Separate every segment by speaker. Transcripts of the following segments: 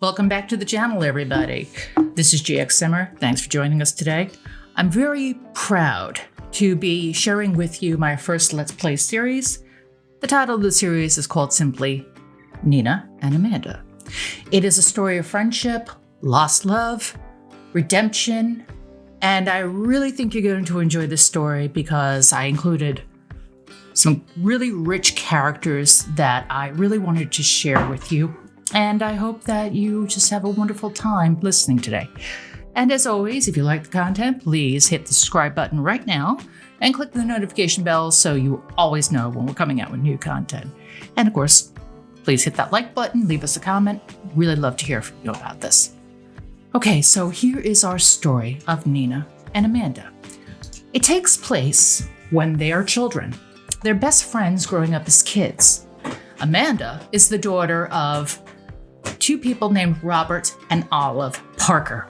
Speaker 1: Welcome back to the channel, everybody. This is GX Simmer. Thanks for joining us today. I'm very proud to be sharing with you my first Let's Play series. The title of the series is called simply Nina and Amanda. It is a story of friendship, lost love, redemption, and I really think you're going to enjoy this story because I included some really rich characters that I really wanted to share with you. And I hope that you just have a wonderful time listening today. And as always, if you like the content, please hit the subscribe button right now and click the notification bell so you always know when we're coming out with new content. And of course, please hit that like button, leave us a comment. Really love to hear from you about this. Okay, so here is our story of Nina and Amanda. It takes place when they are children. They're best friends growing up as kids. Amanda is the daughter of two people named Robert and Olive Parker.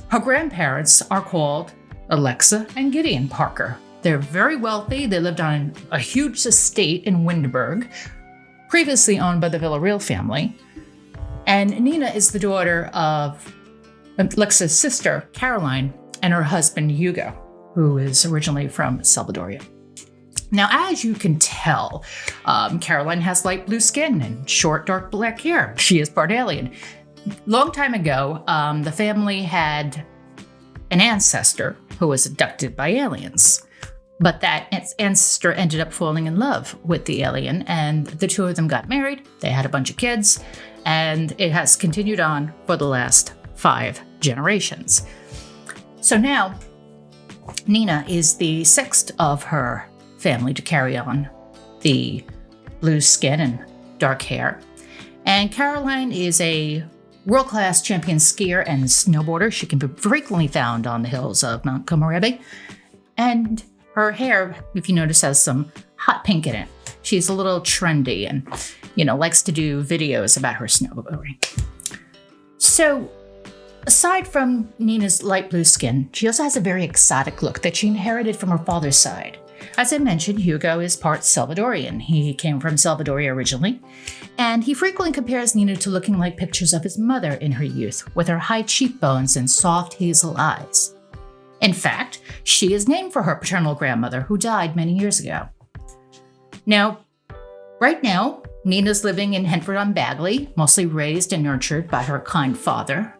Speaker 1: Her grandparents are called Alexa and Gideon Parker. They're very wealthy. They lived on a huge estate in Windberg, previously owned by the Villarreal family. And Nina is the daughter of Alexa's sister, Caroline, and her husband, Hugo, who is originally from Salvadoria. Now, as you can tell, Caroline has light blue skin and short, dark black hair. She is part alien. Long time ago, the family had an ancestor who was abducted by aliens. But that ancestor ended up falling in love with the alien, and the two of them got married. They had a bunch of kids, and it has continued on for the last 5 generations. So now, Nina is the sixth of her family to carry on the blue skin and dark hair. And Caroline is a world-class champion skier and snowboarder. She can be frequently found on the hills of Mount Comarebe. And her hair, if you notice, has some hot pink in it. She's a little trendy and, likes to do videos about her snowboarding. So, aside from Nina's light blue skin, she also has a very exotic look that she inherited from her father's side. As I mentioned, Hugo is part Salvadorian. He came from Salvador originally, and he frequently compares Nina to looking like pictures of his mother in her youth, with her high cheekbones and soft hazel eyes. In fact, she is named for her paternal grandmother, who died many years ago. Now, right now, Nina's living in Henford-on-Bagley, mostly raised and nurtured by her kind father,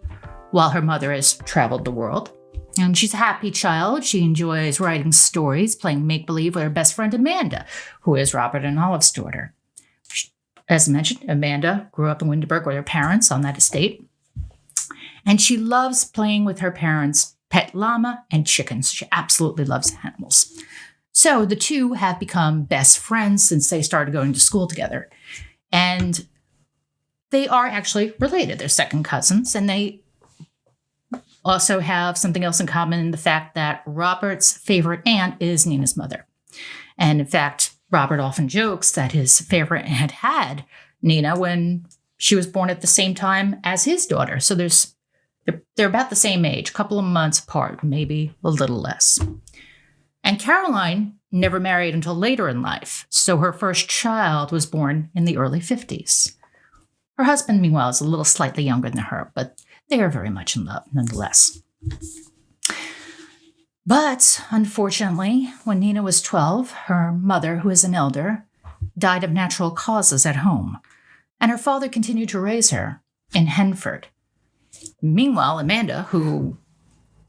Speaker 1: while her mother has traveled the world. And she's a happy child. She enjoys writing stories, playing make-believe with her best friend Amanda, who is Robert and Olive's daughter. As mentioned, Amanda grew up in Windberg with her parents on that estate. And she loves playing with her parents' pet llama and chickens. She absolutely loves animals. So the two have become best friends since they started going to school together. And they are actually related. They're second cousins, and they also have something else in common in the fact that Robert's favorite aunt is Nina's mother. And in fact, Robert often jokes that his favorite aunt had Nina when she was born at the same time as his daughter. So they're about the same age, a couple of months apart, maybe a little less. And Caroline never married until later in life, so her first child was born in the early 50s. Her husband, meanwhile, is a little slightly younger than her, but they are very much in love, nonetheless. But, unfortunately, when Nina was 12, her mother, who is an elder, died of natural causes at home, and her father continued to raise her in Henford. Meanwhile, Amanda, who,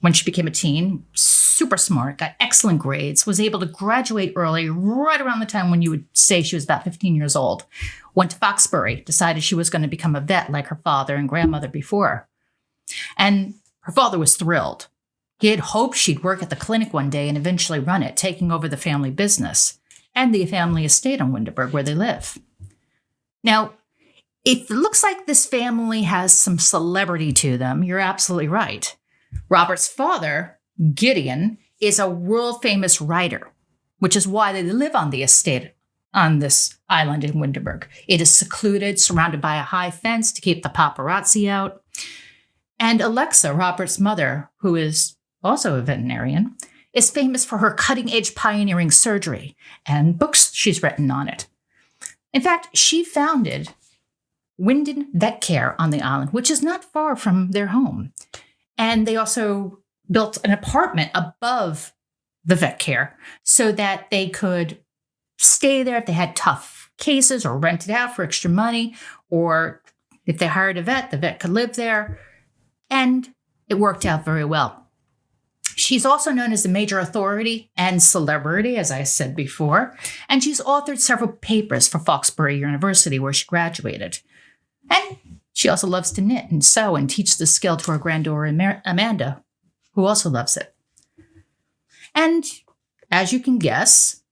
Speaker 1: when she became a teen, super smart, got excellent grades, was able to graduate early, right around the time when you would say she was about 15 years old, went to Foxbury, decided she was going to become a vet like her father and grandmother before. And her father was thrilled. He had hoped she'd work at the clinic one day and eventually run it, taking over the family business and the family estate on Windberg where they live. Now, if it looks like this family has some celebrity to them, you're absolutely right. Robert's father, Gideon, is a world-famous writer, which is why they live on the estate on this island in Windberg. It is secluded, surrounded by a high fence to keep the paparazzi out. And Alexa, Robert's mother, who is also a veterinarian, is famous for her cutting-edge pioneering surgery and books she's written on it. In fact, she founded Winden Vet Care on the island, which is not far from their home. And they also built an apartment above the vet care so that they could stay there if they had tough cases, or rent it out for extra money, or if they hired a vet, the vet could live there. And it worked out very well. She's also known as a major authority and celebrity, as I said before, and she's authored several papers for Foxbury University, where she graduated. And she also loves to knit and sew and teach the skill to her granddaughter, Amanda, who also loves it. And as you can guess,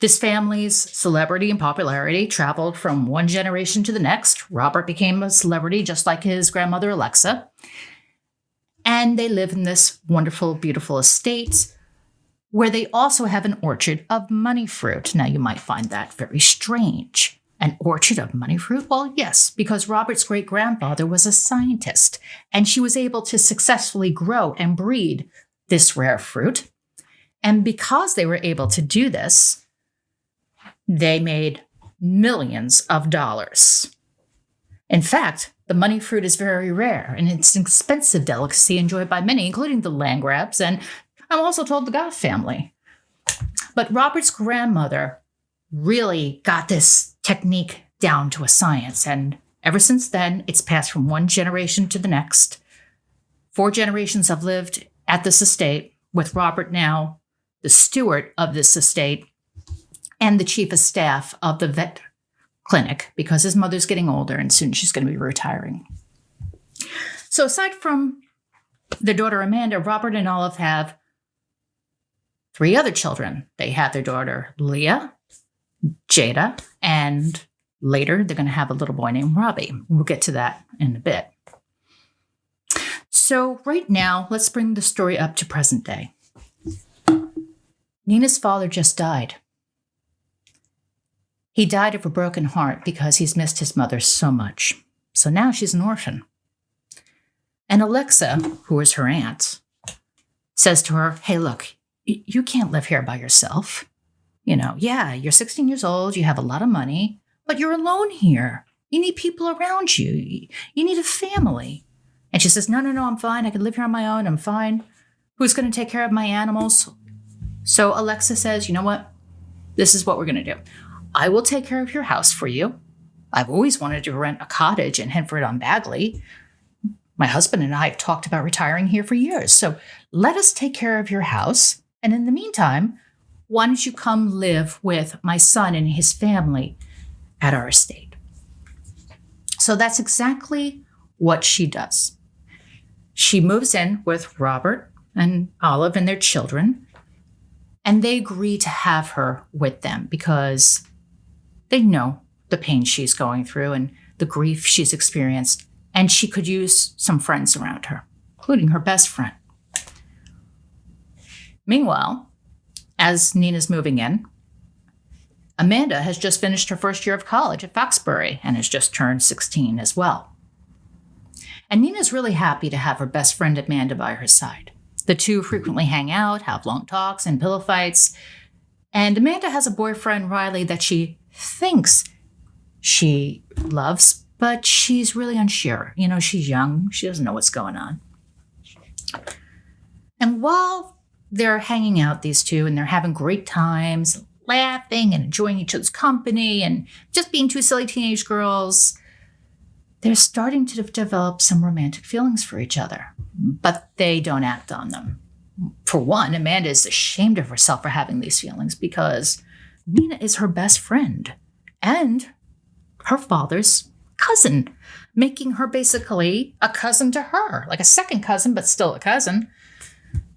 Speaker 1: this family's celebrity and popularity traveled from one generation to the next. Robert became a celebrity just like his grandmother, Alexa. And they live in this wonderful, beautiful estate where they also have an orchard of money fruit. Now, you might find that very strange. An orchard of money fruit? Well, yes, because Robert's great-grandfather was a scientist, and she was able to successfully grow and breed this rare fruit. And because they were able to do this, they made millions of dollars. In fact, the money fruit is very rare, and it's an expensive delicacy enjoyed by many, including the Landgrabs, and I'm also told the Goth family. But Robert's grandmother really got this technique down to a science, and ever since then, it's passed from one generation to the next. 4 generations have lived at this estate, with Robert now the steward of this estate and the chief of staff of the vet clinic, because his mother's getting older and soon she's going to be retiring. So aside from their daughter Amanda, Robert and Olive have 3 other children. They have their daughter Leah, Jada, and later they're going to have a little boy named Robbie. We'll get to that in a bit. So right now, let's bring the story up to present day. Nina's father just died. He died of a broken heart because he's missed his mother so much. So now she's an orphan. And Alexa, who is her aunt, says to her, hey, look, you can't live here by yourself. Yeah, you're 16 years old, you have a lot of money, but you're alone here. You need people around you. You need a family. And she says, no, I'm fine. I can live here on my own. I'm fine. Who's going to take care of my animals? So Alexa says, you know what? This is what we're going to do. I will take care of your house for you. I've always wanted to rent a cottage in Henford-on-Bagley. My husband and I have talked about retiring here for years. So let us take care of your house. And in the meantime, why don't you come live with my son and his family at our estate? So that's exactly what she does. She moves in with Robert and Olive and their children, and they agree to have her with them because they know the pain she's going through and the grief she's experienced, and she could use some friends around her, including her best friend. Meanwhile, as Nina's moving in, Amanda has just finished her first year of college at Foxbury and has just turned 16 as well. And Nina's really happy to have her best friend Amanda by her side. The two frequently hang out, have long talks and pillow fights, and Amanda has a boyfriend, Riley, that she thinks she loves, but she's really unsure. She's young. She doesn't know what's going on. And while they're hanging out, these two, and they're having great times, laughing and enjoying each other's company and just being 2 silly teenage girls, they're starting to develop some romantic feelings for each other, but they don't act on them. For one, Amanda is ashamed of herself for having these feelings because Nina is her best friend and her father's cousin, making her basically a cousin to her, like a second cousin, but still a cousin.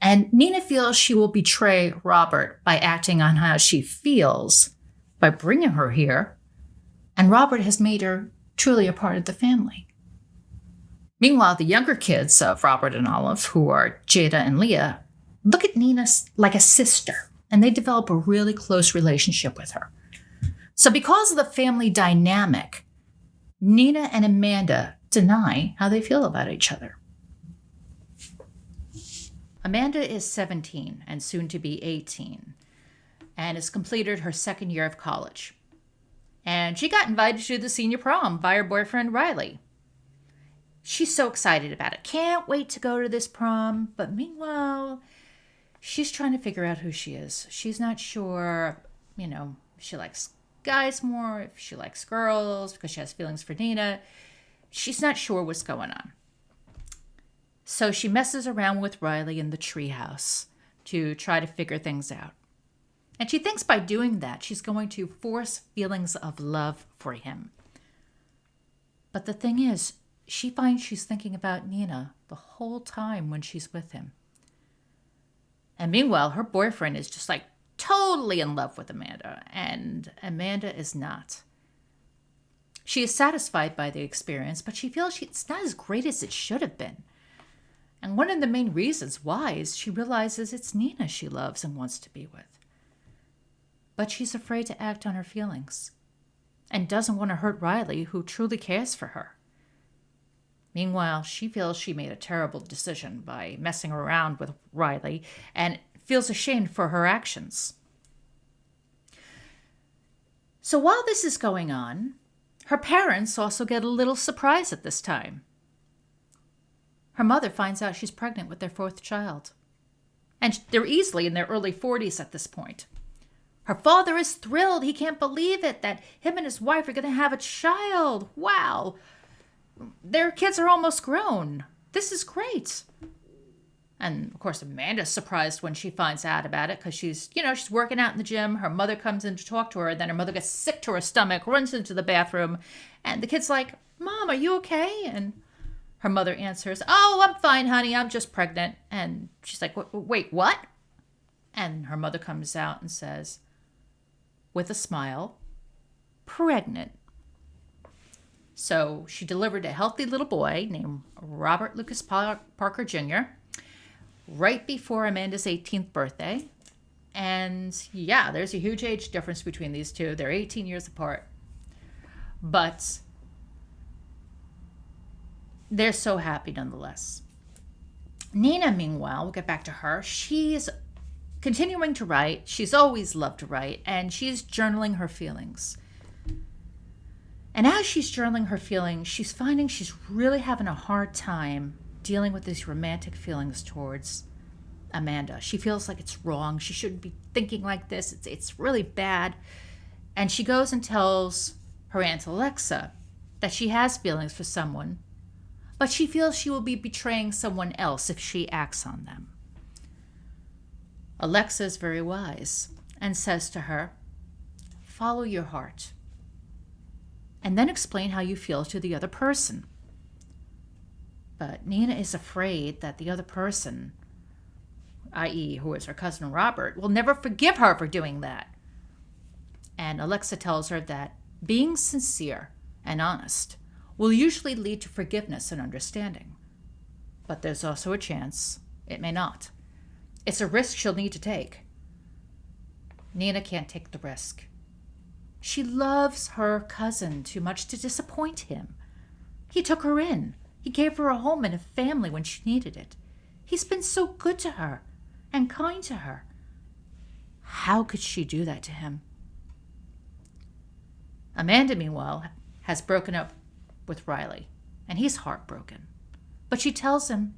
Speaker 1: And Nina feels she will betray Robert by acting on how she feels by bringing her here, and Robert has made her truly a part of the family. Meanwhile, the younger kids of Robert and Olive, who are Jada and Leah, look at Nina like a sister, and they develop a really close relationship with her. So because of the family dynamic, Nina and Amanda deny how they feel about each other. Amanda is 17 and soon to be 18 and has completed her second year of college. And she got invited to the senior prom by her boyfriend, Riley. She's so excited about it. Can't wait to go to this prom. But meanwhile, she's trying to figure out who she is. She's not sure, if she likes guys more, if she likes girls, because she has feelings for Nina. She's not sure what's going on. So she messes around with Riley in the treehouse to try to figure things out. And she thinks by doing that, she's going to force feelings of love for him. But the thing is, she finds she's thinking about Nina the whole time when she's with him. And meanwhile, her boyfriend is just like totally in love with Amanda, and Amanda is not. She is satisfied by the experience, but she feels it's not as great as it should have been. And one of the main reasons why is she realizes it's Nina she loves and wants to be with. But she's afraid to act on her feelings and doesn't want to hurt Riley, who truly cares for her. Meanwhile, she feels she made a terrible decision by messing around with Riley and feels ashamed for her actions. So while this is going on, her parents also get a little surprised at this time. Her mother finds out she's pregnant with their fourth child. And they're easily in their early 40s at this point. Her father is thrilled. He can't believe it that him and his wife are going to have a child. Wow. Their kids are almost grown. This is great. And of course, Amanda's surprised when she finds out about it because she's working out in the gym. Her mother comes in to talk to her. And then her mother gets sick to her stomach, runs into the bathroom. And the kid's like, "Mom, are you okay?" And her mother answers, "Oh, I'm fine, honey. I'm just pregnant." And she's like, "Wait, what?" And her mother comes out and says, with a smile, "Pregnant." So she delivered a healthy little boy named Robert Lucas Parker Jr. right before Amanda's 18th birthday. And yeah, there's a huge age difference between these two. They're 18 years apart. But they're so happy nonetheless. Nina, meanwhile, we'll get back to her. She's continuing to write. She's always loved to write, and she's journaling her feelings. And as she's journaling her feelings, she's finding she's really having a hard time dealing with these romantic feelings towards Amanda. She feels like it's wrong. She shouldn't be thinking like this. It's really bad. And she goes and tells her Aunt Alexa that she has feelings for someone, but she feels she will be betraying someone else if she acts on them. Alexa is very wise and says to her, "Follow your heart, and then explain how you feel to the other person." But Nina is afraid that the other person, i.e., who is her cousin Robert, will never forgive her for doing that. And Alexa tells her that being sincere and honest will usually lead to forgiveness and understanding. But there's also a chance it may not. It's a risk she'll need to take. Nina can't take the risk. She loves her cousin too much to disappoint him. He took her in. He gave her a home and a family when she needed it. He's been so good to her and kind to her. How could she do that to him? Amanda, meanwhile, has broken up with Riley, and he's heartbroken. But she tells him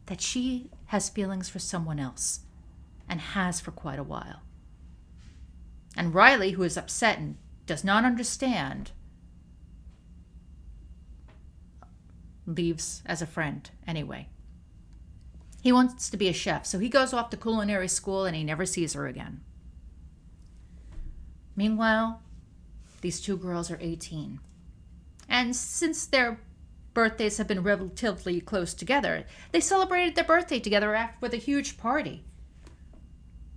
Speaker 1: that she has feelings for someone else and has for quite a while. And Riley, who is upset and does not understand, leaves as a friend anyway. He wants to be a chef, so he goes off to culinary school and he never sees her again. Meanwhile, these two girls are 18. And since their birthdays have been relatively close together, they celebrated their birthday together with a huge party.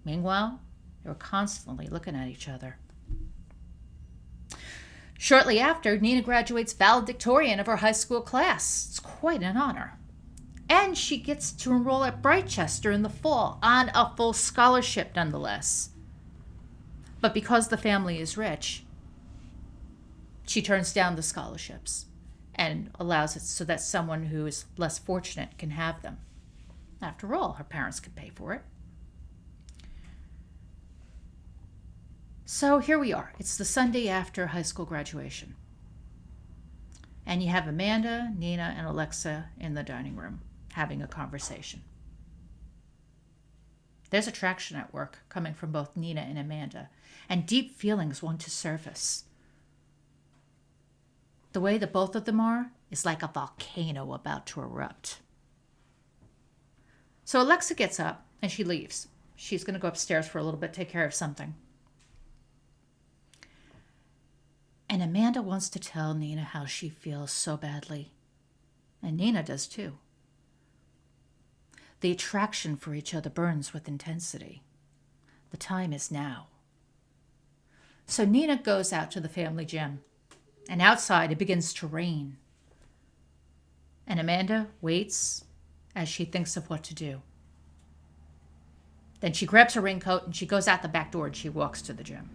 Speaker 1: Meanwhile, they were constantly looking at each other. Shortly after, Nina graduates valedictorian of her high school class. It's quite an honor. And she gets to enroll at Brightchester in the fall on a full scholarship nonetheless. But because the family is rich, she turns down the scholarships and allows it so that someone who is less fortunate can have them. After all, her parents can pay for it. So here we are. It's the Sunday after high school graduation. And you have Amanda, Nina, and Alexa in the dining room having a conversation. There's attraction at work coming from both Nina and Amanda, and deep feelings want to surface. The way that both of them are is like a volcano about to erupt. So Alexa gets up and she leaves. She's going to go upstairs for a little bit, take care of something. And Amanda wants to tell Nina how she feels so badly. And Nina does too. The attraction for each other burns with intensity. The time is now. So Nina goes out to the family gym, and outside it begins to rain. And Amanda waits as she thinks of what to do. Then she grabs her raincoat and she goes out the back door and she walks to the gym.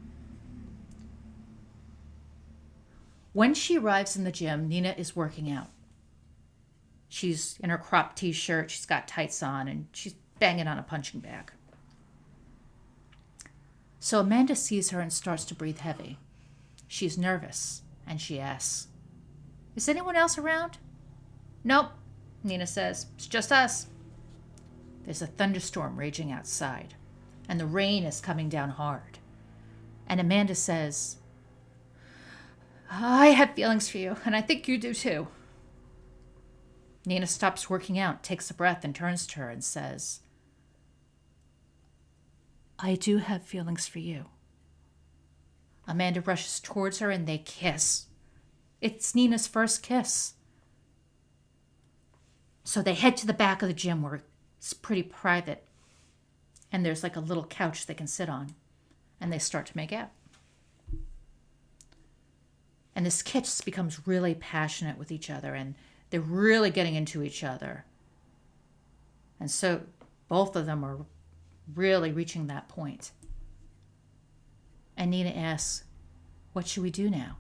Speaker 1: When she arrives in the gym, Nina is working out. She's in her crop t-shirt, she's got tights on, and she's banging on a punching bag. So Amanda sees her and starts to breathe heavy. She's nervous, and she asks, "Is anyone else around?" "Nope," Nina says. "It's just us." There's a thunderstorm raging outside, and the rain is coming down hard. And Amanda says, "I have feelings for you, and I think you do too." Nina stops working out, takes a breath, and turns to her and says, "I do have feelings for you." Amanda rushes towards her and they kiss. It's Nina's first kiss. So they head to the back of the gym where it's pretty private. And there's like a little couch they can sit on. And they start to make out. And this kiss becomes really passionate with each other. And they're really getting into each other. And so both of them are really reaching that point. And Nina asks, "What should we do now?"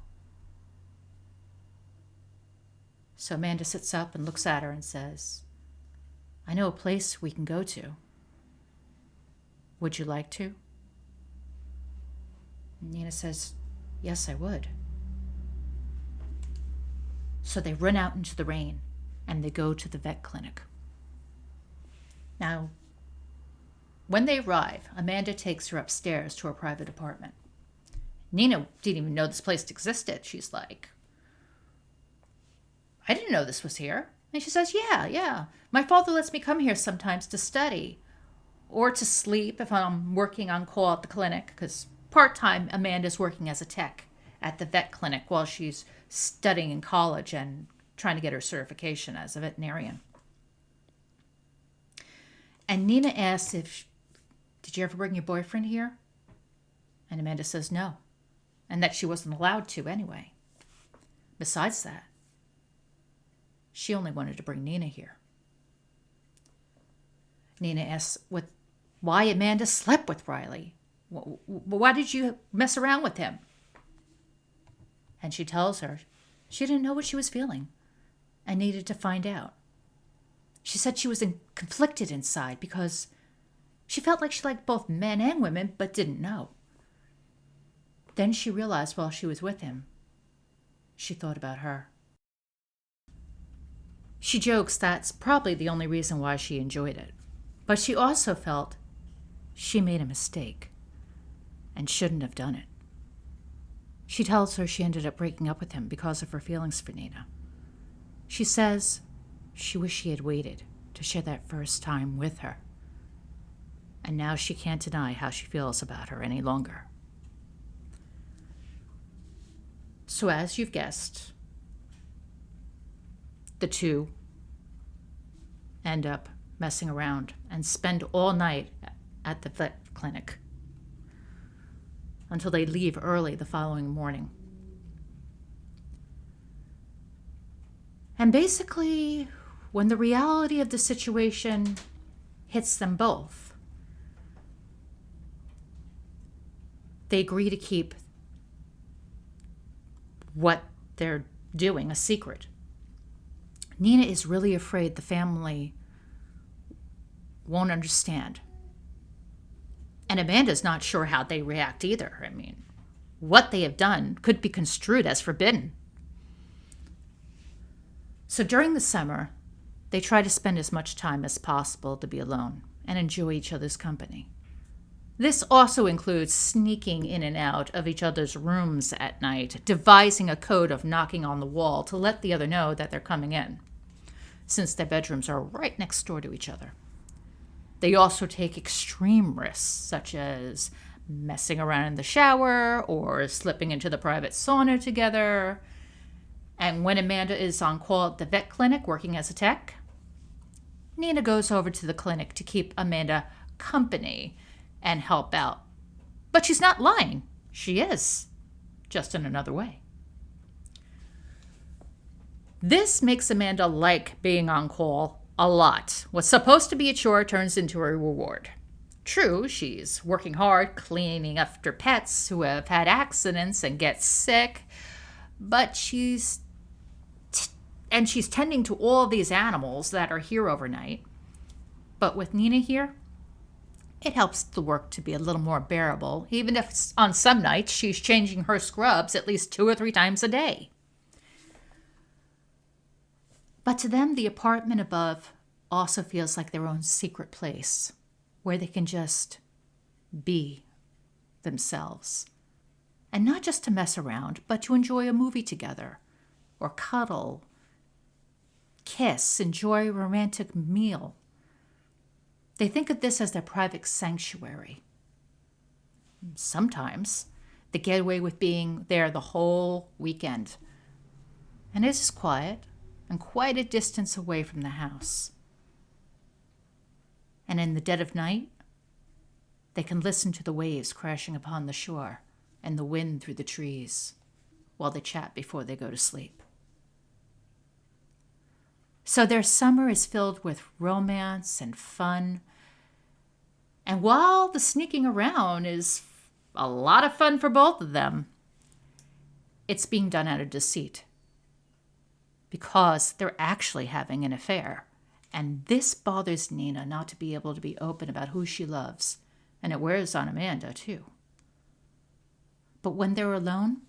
Speaker 1: So Amanda sits up and looks at her and says, "I know a place we can go to. Would you like to?" And Nina says, "Yes, I would." So they run out into the rain and they go to the vet clinic. Now, when they arrive, Amanda takes her upstairs to her private apartment. Nina didn't even know this place existed. She's like, "I didn't know this was here." And she says, yeah. My father lets me come here sometimes to study or to sleep if I'm working on call at the clinic, because part-time Amanda's working as a tech at the vet clinic while she's studying in college and trying to get her certification as a veterinarian. And Nina asks did you ever bring your boyfriend here? And Amanda says no, and that she wasn't allowed to anyway. Besides that, she only wanted to bring Nina here. Nina asks why Amanda slept with Riley. Why did you mess around with him? And she tells her she didn't know what she was feeling and needed to find out. She said she was conflicted inside because she felt like she liked both men and women but didn't know. Then she realized while she was with him, she thought about her. She jokes that's probably the only reason why she enjoyed it. But she also felt she made a mistake and shouldn't have done it. She tells her she ended up breaking up with him because of her feelings for Nina. She says she wished she had waited to share that first time with her. And now she can't deny how she feels about her any longer. So as you've guessed, the two end up messing around and spend all night at the vet clinic until they leave early the following morning. And basically, when the reality of the situation hits them both, they agree to keep what they're doing a secret. Nina is really afraid the family won't understand. And Amanda's not sure how they react either. I mean, what they have done could be construed as forbidden. So during the summer, they try to spend as much time as possible to be alone and enjoy each other's company. This also includes sneaking in and out of each other's rooms at night, devising a code of knocking on the wall to let the other know that they're coming in, since their bedrooms are right next door to each other. They also take extreme risks, such as messing around in the shower or slipping into the private sauna together. And when Amanda is on call at the vet clinic working as a tech, Nina goes over to the clinic to keep Amanda company and help out. But she's not lying. She is, just in another way. This makes Amanda like being on call a lot. What's supposed to be a chore turns into a reward. True, she's working hard, cleaning after pets who have had accidents and get sick, but she's tending to all these animals that are here overnight. But with Nina here, it helps the work to be a little more bearable, even if on some nights she's changing her scrubs at least 2 or 3 times a day. But to them, the apartment above also feels like their own secret place, where they can just be themselves. And not just to mess around, but to enjoy a movie together, or cuddle, kiss, enjoy a romantic meal. They think of this as their private sanctuary. Sometimes they get away with being there the whole weekend. And it is quiet and quite a distance away from the house. And in the dead of night, they can listen to the waves crashing upon the shore and the wind through the trees while they chat before they go to sleep. So their summer is filled with romance and fun. And while the sneaking around is a lot of fun for both of them, it's being done out of deceit, because they're actually having an affair. And this bothers Nina not to be able to be open about who she loves. And it wears on Amanda, too. But when they're alone,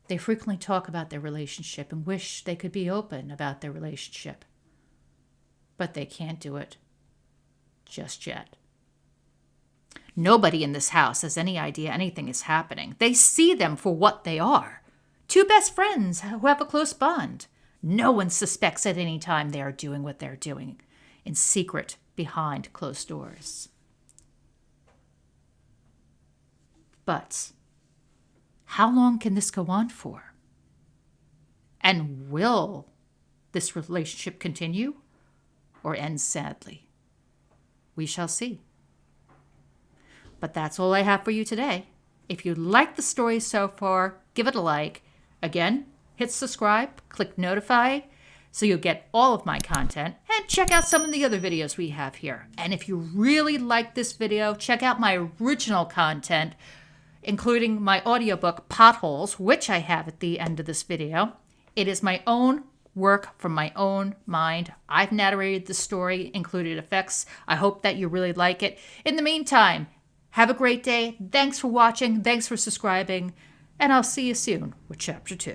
Speaker 1: they frequently talk about their relationship and wish they could be open about their relationship. But they can't do it just yet. Nobody in this house has any idea anything is happening. They see them for what they are. 2 best friends who have a close bond. No one suspects at any time they are doing what they're doing in secret behind closed doors. But how long can this go on for? And will this relationship continue or end sadly? We shall see. But that's all I have for you today. If you like the story so far, give it a like. Again, hit subscribe, click notify, so you'll get all of my content, and check out some of the other videos we have here. And if you really like this video, check out my original content, including my audiobook, Potholes, which I have at the end of this video. It is my own work from my own mind. I've narrated the story, included effects. I hope that you really like it. In the meantime, have a great day. Thanks for watching. Thanks for subscribing. And I'll see you soon with Chapter 2.